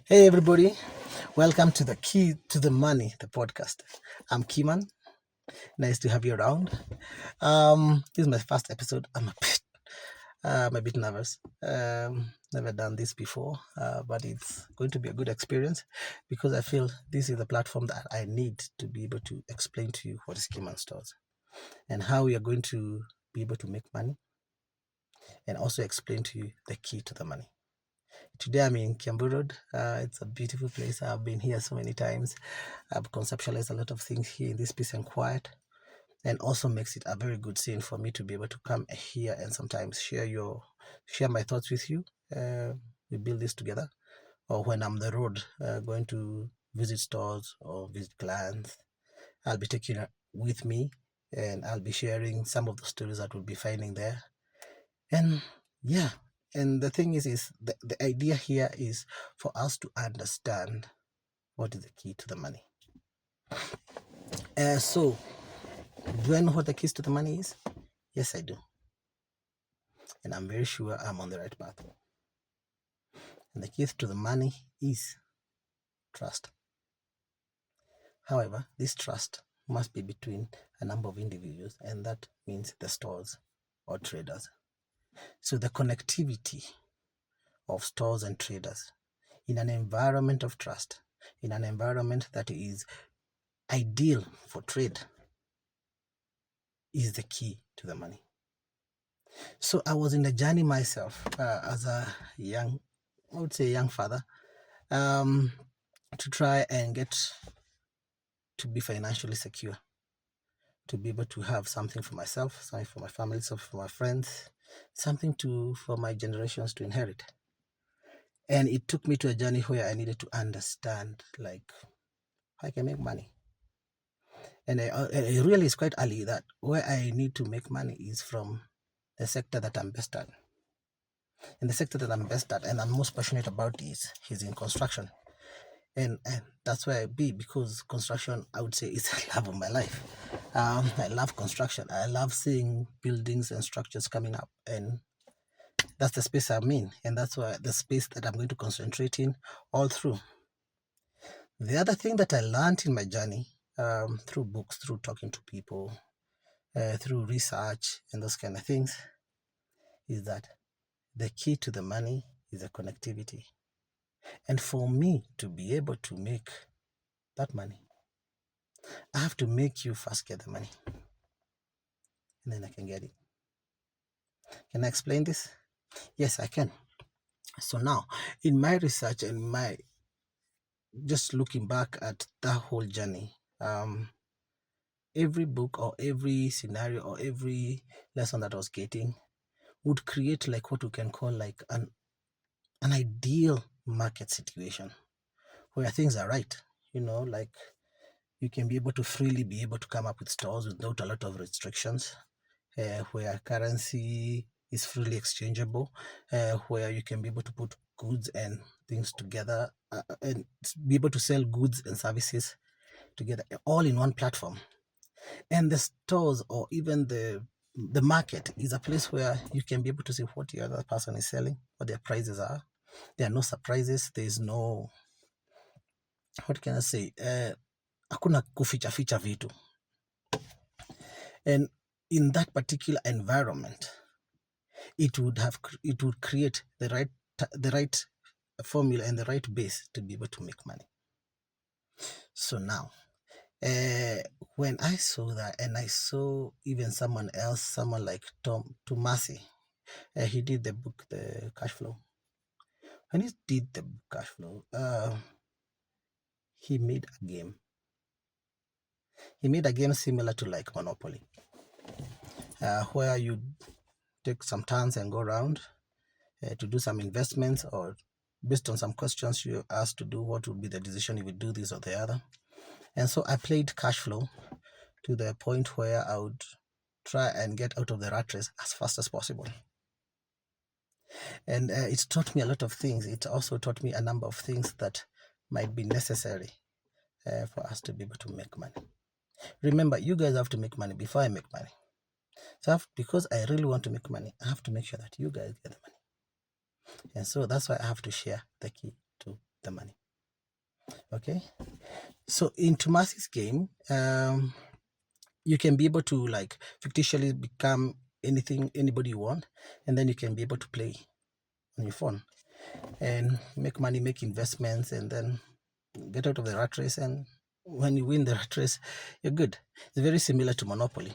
Hey everybody, welcome to the Key to the Money, the podcast. I'm Keyman. Nice to have you around. This is my first episode. I'm a bit nervous. Never done this before, but it's going to be a good experience because I feel this is the platform that I need to be able to explain to you what is KeymanStores and how we are going to be able to make money, and also explain to you the key to the money. Today I'm in Kiambu Road. It's a beautiful place. I've been here so many times. I've conceptualized a lot of things here in this peace and quiet, and also makes it a very good scene for me to be able to come here and sometimes share my thoughts with you. We build this together, or when I'm on the road going to visit stores or visit clients, I'll be taking it with me, and I'll be sharing some of the stories that we'll be finding there. And yeah, and the thing is the idea here is for us to understand what is the key to the money. So, do I know what the keys to the money is? Yes, I do. And I'm very sure I'm on the right path. And the keys to the money is trust. However, this trust must be between a number of individuals, and that means the stores or traders. So, the connectivity of stores and traders in an environment of trust, in an environment that is ideal for trade, is the key to the money. So I was in the journey myself as a young father, to try and get to be financially secure, to be able to have something for myself, something for my family, something for my friends, something for my generations to inherit. And it took me to a journey where I needed to understand like how I can make money. And I realized quite early that where I need to make money is from the sector that I'm best at. And the sector that I'm best at and I'm most passionate about is in construction. And that's where I be, because construction, I would say, is the love of my life. I love construction. I love seeing buildings and structures coming up. And that's the space I'm in. And that's why the space that I'm going to concentrate in all through. The other thing that I learned in my journey, through books, through talking to people, through research and those kind of things, is that the key to the money is the connectivity. And for me to be able to make that money, I have to make you first get the money, and then I can get it. Can I explain this? Yes, I can. So now, in my research and my just looking back at that whole journey, every book or every scenario or every lesson that I was getting would create like what we can call like an ideal market situation where things are right. Like you can be able to freely be able to come up with stores without a lot of restrictions, where currency is freely exchangeable, where you can be able to put goods and things together, and be able to sell goods and services together, all in one platform. And the stores or even the market is a place where you can be able to see what the other person is selling, what their prices are. There are no surprises. There is no, what can I say? Hakuna kuficha ficha vitu. And in that particular environment, it would create the right formula and the right base to be able to make money. So now, when I saw that, and I saw even someone else, someone like Tomasi, he did the book, The Cash Flow. When he did the Cash Flow, he made a game. He made a game similar to like Monopoly, where you take some turns and go around to do some investments, or based on some questions you're asked to do, what would be the decision if you do this or the other. And so I played Cash Flow to the point where I would try and get out of the rat race as fast as possible. And it taught me a lot of things. It also taught me a number of things that might be necessary for us to be able to make money. Remember, you guys have to make money before I make money. So because I really want to make money, I have to make sure that you guys get the money. And so that's why I have to share the key to the money. Okay, so in Tomasi's game, you can be able to like fictitiously become anything, anybody you want, and then you can be able to play on your phone and make money, make investments, and then get out of the rat race. And when you win the rat race, you're good. It's very similar to Monopoly,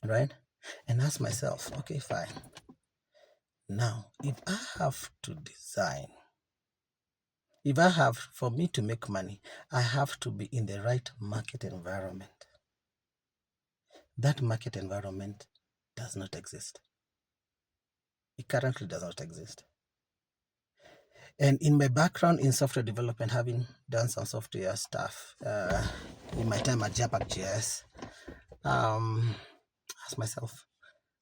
right? And ask myself, okay, fine. Now, if I have to design, if I have, for me to make money, I have to be in the right market environment. That market environment does not exist. It currently does not exist. And in my background in software development, having done some software stuff in my time at Japak.js, ask myself,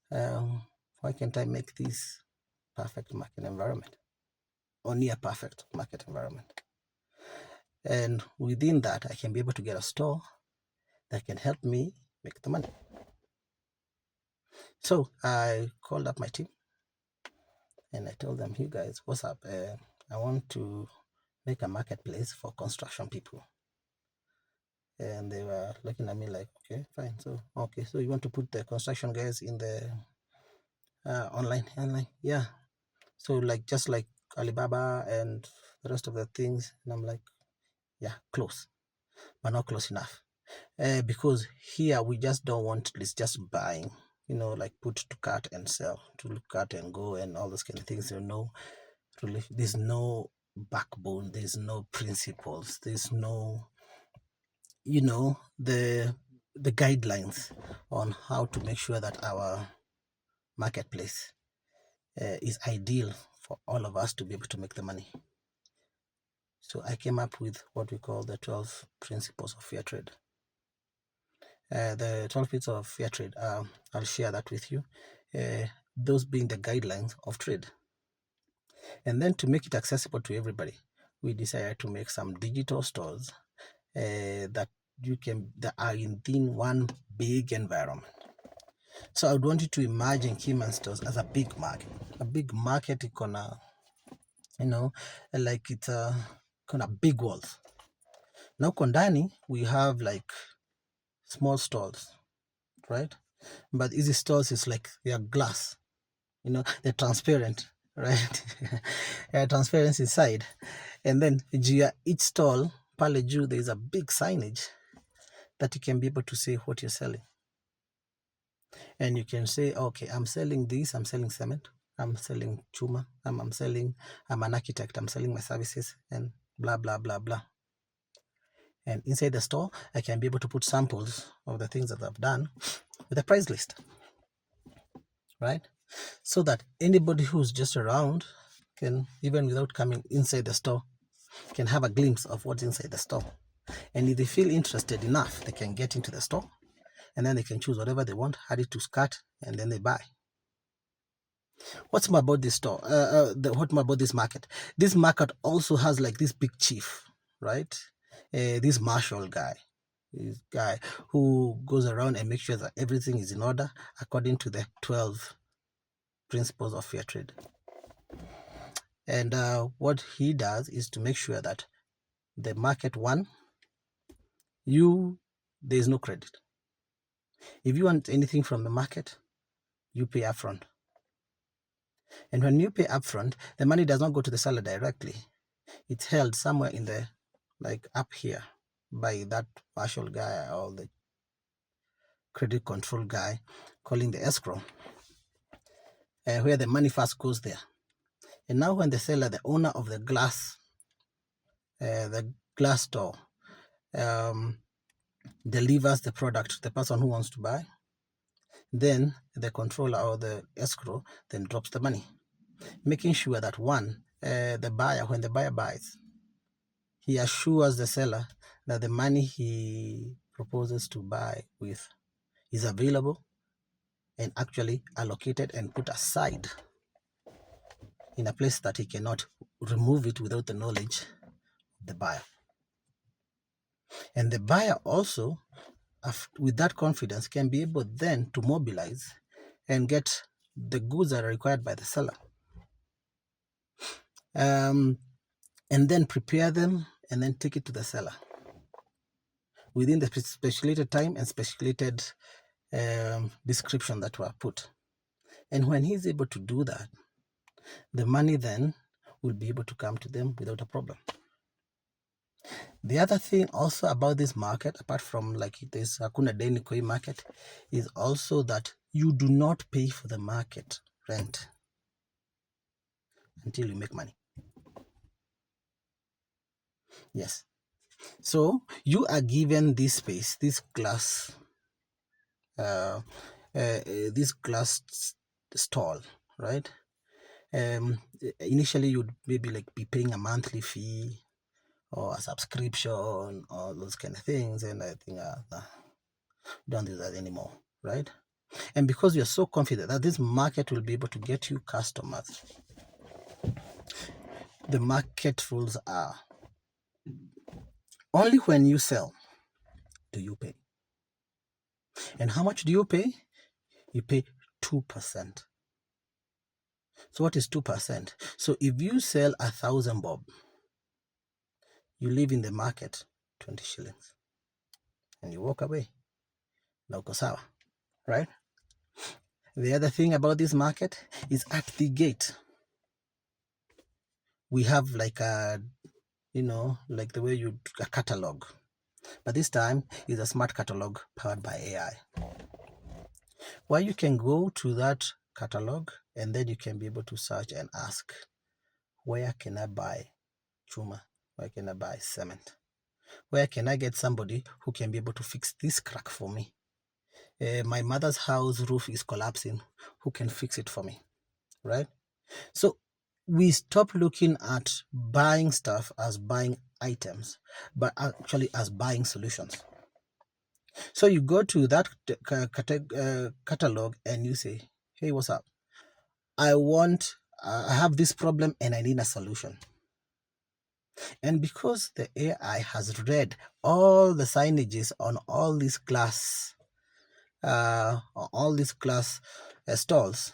why can't I make this perfect market environment or near perfect market environment? And within that, I can be able to get a store that can help me make the money. So I called up my team and I told them, you guys, what's up? I want to make a marketplace for construction people. And they were looking at me like, okay, fine. So you want to put the construction guys in the online? And like, yeah. So like, just like Alibaba and the rest of the things. And I'm like, yeah, close, but not close enough. Because here we just don't want it's just buying, like put to cart and sell, to look at and go and all those kind of things. There's no backbone, there's no principles, there's no, the guidelines on how to make sure that our marketplace is ideal for all of us to be able to make the money. So I came up with what we call the 12 principles of fair trade. The 12 principles of fair trade, I'll share that with you. Those being the guidelines of trade. And then to make it accessible to everybody, we decided to make some digital stores that are within one big environment. So I would want you to imagine KeymanStores as a big market. A big market ikona, like it's a big walls. Now kondani, we have like small stores, right? But easy stores is like they are glass, they're transparent, right? Yeah, transparency inside. And then each stall, pale juu, there is a big signage that you can be able to say what you're selling. And you can say, okay, I'm selling this, I'm selling cement, I'm selling chuma, I'm an architect, I'm selling my services, and blah, blah, blah, blah. And inside the store, I can be able to put samples of the things that I've done with a price list, right? So that anybody who's just around can, even without coming inside the store, can have a glimpse of what's inside the store. And if they feel interested enough, they can get into the store and then they can choose whatever they want, add it to cart, and then they buy. What's more about this store? What more about this market? This market also has like this big chief, right? This marshal guy, this guy who goes around and makes sure that everything is in order according to the 12 principles of fair trade. And what he does is to make sure that the market one, there's no credit. If you want anything from the market, you pay upfront. And when you pay upfront, the money does not go to the seller directly. It's held somewhere in the, like up here, by that marshal guy or the credit control guy, calling the escrow, where the money first goes there. And now when the seller, the owner of the glass store, delivers the product to the person who wants to buy, then the controller or the escrow then drops the money, making sure that one, the buyer, when the buyer buys, he assures the seller that the money he proposes to buy with is available and actually allocated and put aside in a place that he cannot remove it without the knowledge of the buyer. And the buyer also, with that confidence, can be able then to mobilize and get the goods that are required by the seller. and then prepare them and then take it to the seller within the specified time and specified description that were put. And when he's able to do that, the money then will be able to come to them without a problem. The other thing also about this market, apart from like this Hakuna Deni Koi market, is also that you do not pay for the market rent until you make money. Yes. So you are given this space, this glass stall, right? Initially you'd maybe like be paying a monthly fee or a subscription or those kind of things, and I think don't do that anymore, right? And because you're so confident that this market will be able to get you customers, the market rules are only when you sell do you pay. And how much do you pay? You pay 2%. So what is 2%? So if you sell 1,000 bob, you leave in the market 20 shillings and you walk away. Na uko sawa, right? The other thing about this market is at the gate, we have like a, like the way you a catalog, but this time is a smart catalog powered by AI, where you can go to that catalog and then you can be able to search and ask, where can I buy chuma? Where can I buy cement? Where can I get somebody who can be able to fix this crack for me? My mother's house roof is collapsing. Who can fix it for me? Right? So we stop looking at buying stuff as buying items, but actually as buying solutions. So you go to that catalog and you say, hey, what's up? I have this problem and I need a solution. And because the AI has read all the signages on all these glass stalls,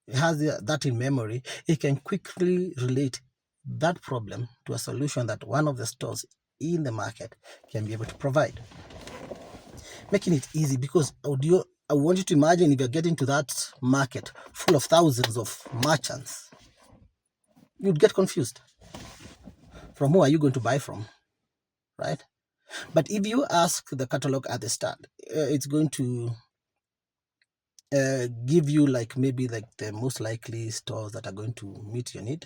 it has that in memory, it can quickly relate that problem to a solution that one of the stores in the market can be able to provide, making it easy. Because I want you to imagine if you're getting to that market full of thousands of merchants, you'd get confused. From who are you going to buy from, right? But if you ask the catalog at the start, it's going to give you like maybe like the most likely stores that are going to meet your need.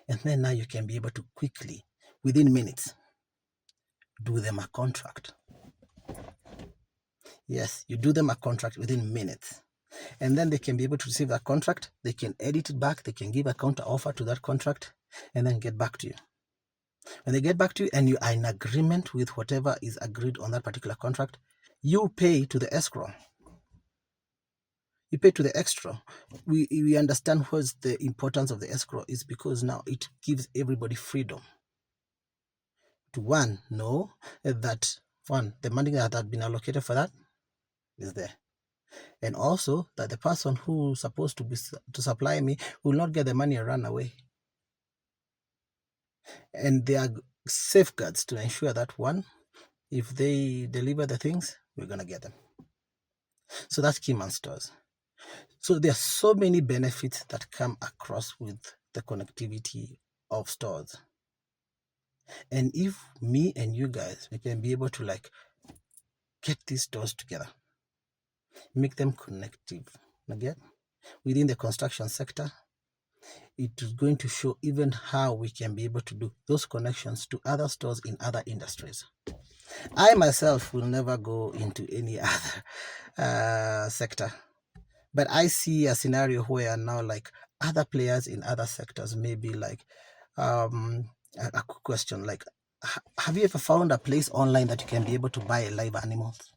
And then now you can be able to quickly, within minutes, do them a contract. Yes, you do them a contract within minutes. And then they can be able to receive that contract. They can edit it back. They can give a counter offer to that contract and then get back to you. When they get back to you and you are in agreement with whatever is agreed on that particular contract, you pay to the escrow. You pay to the escrow. We understand what's the importance of the escrow is because now it gives everybody freedom to know that the money that had been allocated for that is there, and also that the person who's supposed to supply me will not get the money and run away. And there are safeguards to ensure that if they deliver the things, we're gonna get them. So that's KeymanStores. So there are so many benefits that come across with the connectivity of stores. And if me and you guys, we can be able to like get these stores together, make them connective, again, within the construction sector, it is going to show even how we can be able to do those connections to other stores in other industries. I myself will never go into any other sector, but I see a scenario where now like other players in other sectors, maybe like a quick question, like have you ever found a place online that you can be able to buy live animals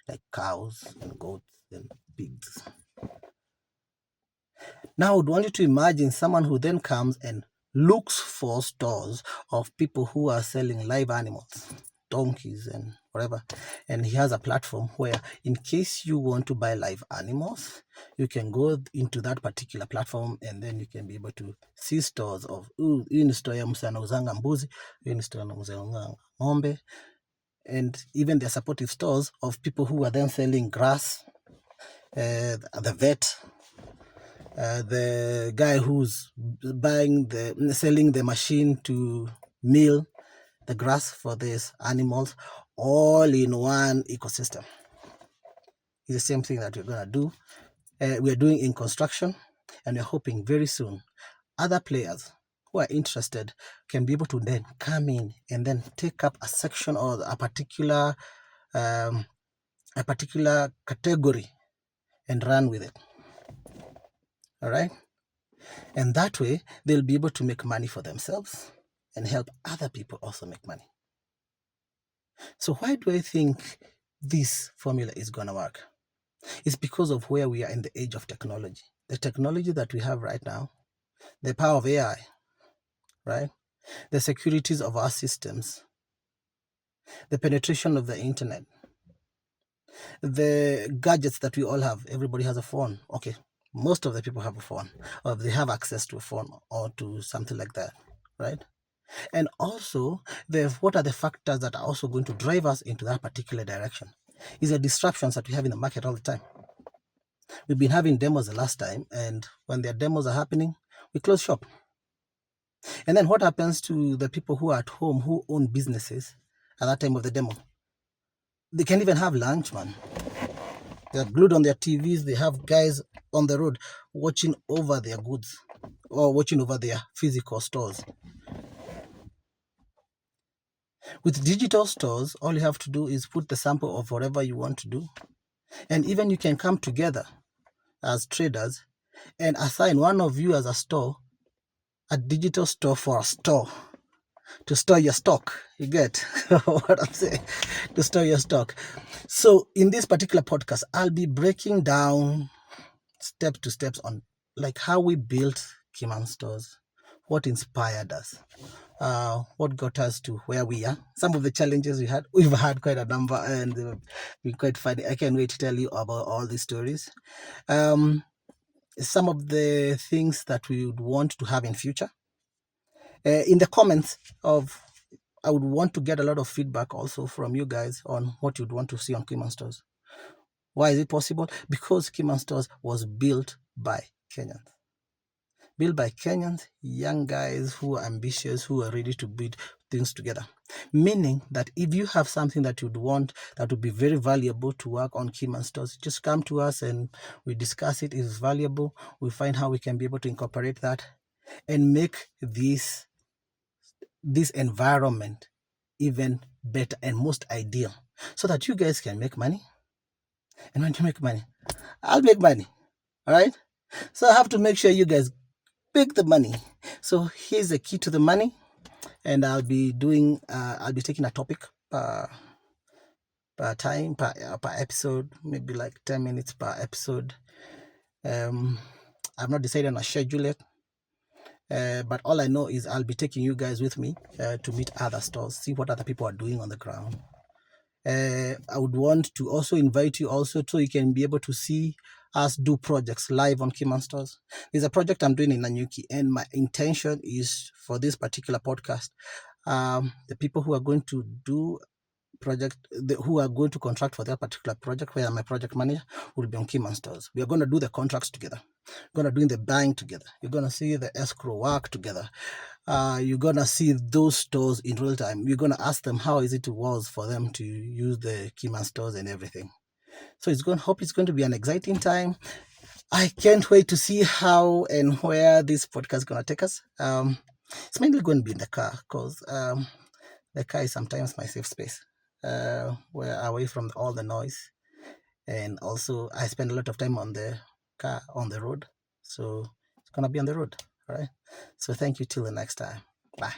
like cows and goats and pigs? Now I would want you to imagine someone who then comes and looks for stores of people who are selling live animals, donkeys and whatever. And he has a platform where, in case you want to buy live animals, you can go into that particular platform, and then you can be able to see stores of hii ni store ya mse anauzanga mbuzi, hii ni store anauzanga ng'ombe, and even their supportive stores of people who are then selling grass, the vet, the guy who's selling the machine to mill the grass for these animals, all in one ecosystem. It's the same thing that we're going to do. We're doing in construction, and we're hoping very soon other players who are interested can be able to then come in and then take up a section or a particular category and run with it. All right? And that way, they'll be able to make money for themselves and help other people also make money. So why do I think this formula is going to work? It's because of where we are in the age of technology. The technology that we have right now, the power of AI, right? The securities of our systems, the penetration of the internet, the gadgets that we all have. Everybody has a phone. Okay, most of the people have a phone, or they have access to a phone or to something like that, right? And also, what are the factors that are also going to drive us into that particular direction? Is the disruptions that we have in the market all the time. We've been having demos the last time, and when their demos are happening, we close shop. And then what happens to the people who are at home, who own businesses at that time of the demo? They can't even have lunch, man. They're glued on their TVs. They have guys on the road watching over their goods or watching over their physical stores. With digital stores, all you have to do is put the sample of whatever you want to do. And even you can come together as traders and assign one of you as a store, a digital store for a store, to store your stock. You get what I'm saying? To store your stock. So in this particular podcast, I'll be breaking down step to steps on like how we built KeymanStores, what inspired us, what got us to where we are, some of the challenges we've had quite a number, and they've been quite funny. I can't wait to tell you about all these stories. Some of the things that we would want to have in future. In the comments I would want to get a lot of feedback also from you guys on what you'd want to see on KeymanStores. Why is it possible? Because KeymanStores was built by Kenyans. Built by Kenyans, young guys who are ambitious, who are ready to build things together. Meaning that if you have something that you'd want that would be very valuable to work on KeymanStores, just come to us and we discuss it. If it's valuable, we find how we can be able to incorporate that and make this environment even better and most ideal, so that you guys can make money. And when you make money, I'll make money. All right? So I have to make sure you guys pick the money. So here's the key to the money. And I'll be taking a topic per episode, maybe like 10 minutes per episode. I've not decided on a schedule yet. But all I know is I'll be taking you guys with me to meet other stores, see what other people are doing on the ground. I would want to also invite you also so you can be able to see us do projects live on KeymanStores. There's a project I'm doing in Nanyuki, and my intention is for this particular podcast, the people who are going to do who are going to contract for that particular project, where my project manager will be on KeymanStores. We are going to do the contracts together. We're going to do the buying together. You're going to see the escrow work together. You're going to see those stores in real time. You're going to ask them how is it was for them to use the KeymanStores and everything. So hope it's going to be an exciting time. I can't wait to see how and where this podcast is going to take us. It's mainly going to be in the car, because the car is sometimes my safe space. We're away from all the noise, and also I spend a lot of time on the car, on the road, so it's gonna be on the road. All right, so thank you till the next time. Bye.